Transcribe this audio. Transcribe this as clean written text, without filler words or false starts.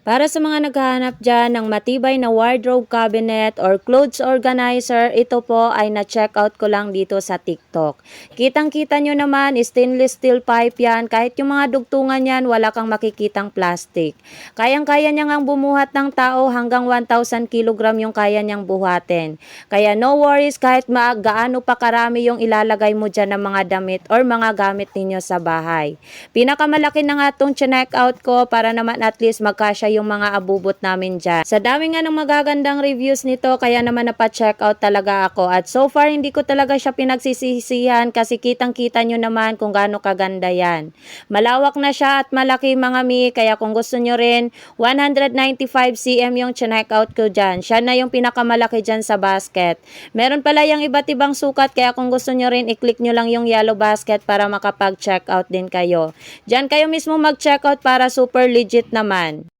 Para sa mga naghahanap dyan ng matibay na wardrobe cabinet or clothes organizer, ito po ay na-check out ko lang dito sa TikTok. Kitang-kita nyo naman, stainless steel pipe yan. Kahit yung mga dugtungan yan, wala kang makikitang plastic. Kayang-kaya niya ngang bumuhat ng tao, hanggang 1,000 kilogram yung kaya niyang buhatin. Kaya no worries kahit gaano pa karami yung ilalagay mo dyan ng mga damit or mga gamit ninyo sa bahay. Pinakamalaki na nga itong check out ko para naman at least magkasya yung mga abubot namin dyan. Sa dami nga ng magagandang reviews nito, kaya naman napa-check out talaga ako. At so far, hindi ko talaga siya pinagsisisihan kasi kitang-kita nyo naman kung gaano kaganda yan. Malawak na siya at malaki mga mi, kaya kung gusto nyo rin, 195 cm yung check out ko dyan. Siya na yung pinakamalaki dyan sa basket. Meron pala yung iba't ibang sukat, kaya kung gusto nyo rin, i-click nyo lang yung yellow basket para makapag-check out din kayo. Diyan kayo mismo mag-check out para super legit naman.